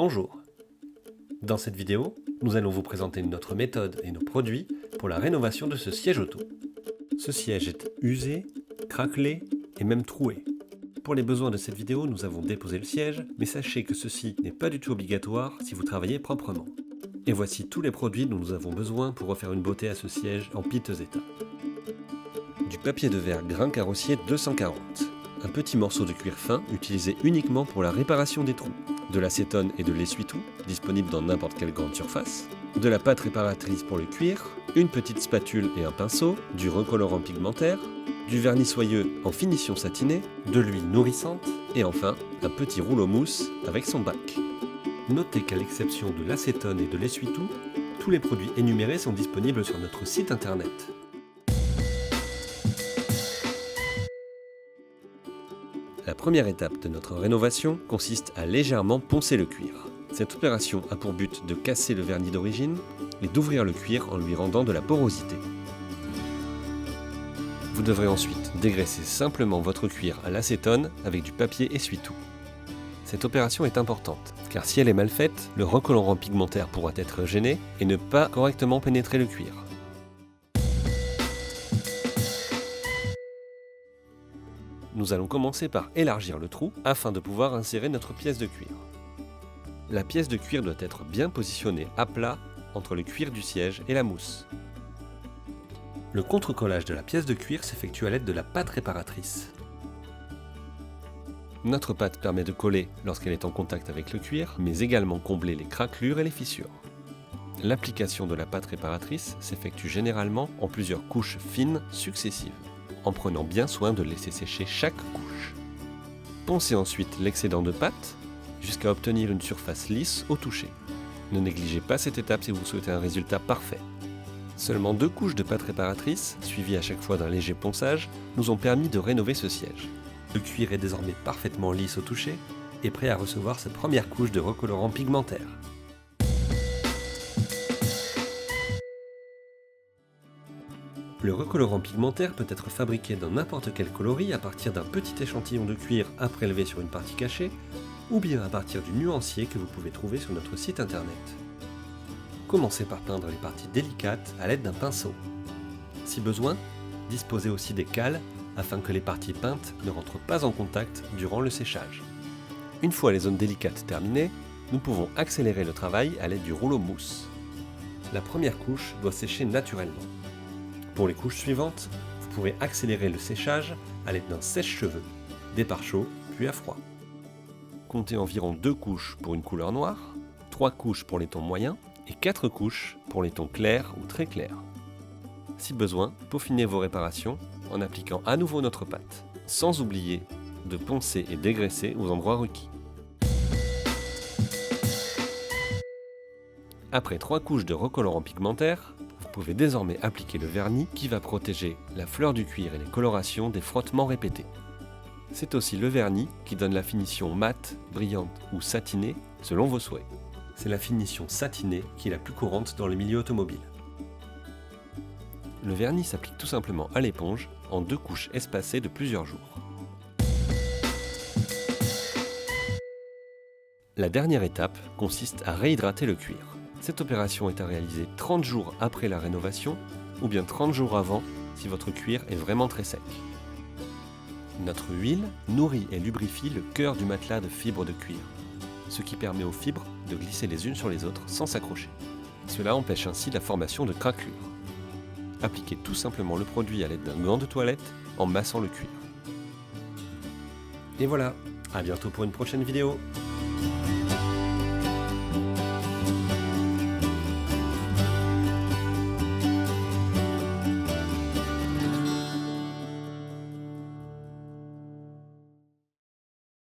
Bonjour. Dans cette vidéo, nous allons vous présenter notre méthode et nos produits pour la rénovation de ce siège auto. Ce siège est usé, craquelé et même troué. Pour les besoins de cette vidéo, nous avons déposé le siège, mais sachez que ceci n'est pas du tout obligatoire si vous travaillez proprement. Et voici tous les produits dont nous avons besoin pour refaire une beauté à ce siège en piteux état. Du papier de verre grain carrossier 240. Un petit morceau de cuir fin utilisé uniquement pour la réparation des trous. De l'acétone et de l'essuie-tout, disponible dans n'importe quelle grande surface. De la pâte réparatrice pour le cuir, une petite spatule et un pinceau, du recolorant pigmentaire, du vernis soyeux en finition satinée, de l'huile nourrissante et enfin un petit rouleau mousse avec son bac. Notez qu'à l'exception de l'acétone et de l'essuie-tout, tous les produits énumérés sont disponibles sur notre site internet. La première étape de notre rénovation consiste à légèrement poncer le cuir. Cette opération a pour but de casser le vernis d'origine et d'ouvrir le cuir en lui rendant de la porosité. Vous devrez ensuite dégraisser simplement votre cuir à l'acétone avec du papier essuie-tout. Cette opération est importante, car si elle est mal faite, le recolorant pigmentaire pourra être gêné et ne pas correctement pénétrer le cuir. Nous allons commencer par élargir le trou afin de pouvoir insérer notre pièce de cuir. La pièce de cuir doit être bien positionnée à plat entre le cuir du siège et la mousse. Le contre-collage de la pièce de cuir s'effectue à l'aide de la pâte réparatrice. Notre pâte permet de coller lorsqu'elle est en contact avec le cuir, mais également combler les craquelures et les fissures. L'application de la pâte réparatrice s'effectue généralement en plusieurs couches fines successives, en prenant bien soin de laisser sécher chaque couche. Poncez ensuite l'excédent de pâte jusqu'à obtenir une surface lisse au toucher. Ne négligez pas cette étape si vous souhaitez un résultat parfait. Seulement 2 couches de pâte réparatrice, suivies à chaque fois d'un léger ponçage, nous ont permis de rénover ce siège. Le cuir est désormais parfaitement lisse au toucher et prêt à recevoir sa première couche de recolorant pigmentaire. Le recolorant pigmentaire peut être fabriqué dans n'importe quel coloris à partir d'un petit échantillon de cuir à prélever sur une partie cachée, ou bien à partir du nuancier que vous pouvez trouver sur notre site internet. Commencez par peindre les parties délicates à l'aide d'un pinceau. Si besoin, disposez aussi des cales afin que les parties peintes ne rentrent pas en contact durant le séchage. Une fois les zones délicates terminées, nous pouvons accélérer le travail à l'aide du rouleau mousse. La première couche doit sécher naturellement. Pour les couches suivantes, vous pourrez accélérer le séchage à l'aide d'un sèche-cheveux, départ chaud puis à froid. Comptez environ 2 couches pour une couleur noire, 3 couches pour les tons moyens et 4 couches pour les tons clairs ou très clairs. Si besoin, peaufinez vos réparations en appliquant à nouveau notre pâte, sans oublier de poncer et dégraisser aux endroits requis. Après 3 couches de recolorant pigmentaire, vous pouvez désormais appliquer le vernis qui va protéger la fleur du cuir et les colorations des frottements répétés. C'est aussi le vernis qui donne la finition mate, brillante ou satinée selon vos souhaits. C'est la finition satinée qui est la plus courante dans le milieu automobile. Le vernis s'applique tout simplement à l'éponge en 2 couches espacées de plusieurs jours. La dernière étape consiste à réhydrater le cuir. Cette opération est à réaliser 30 jours après la rénovation ou bien 30 jours avant si votre cuir est vraiment très sec. Notre huile nourrit et lubrifie le cœur du matelas de fibres de cuir, ce qui permet aux fibres de glisser les unes sur les autres sans s'accrocher. Cela empêche ainsi la formation de craquelures. Appliquez tout simplement le produit à l'aide d'un gant de toilette en massant le cuir. Et voilà, à bientôt pour une prochaine vidéo.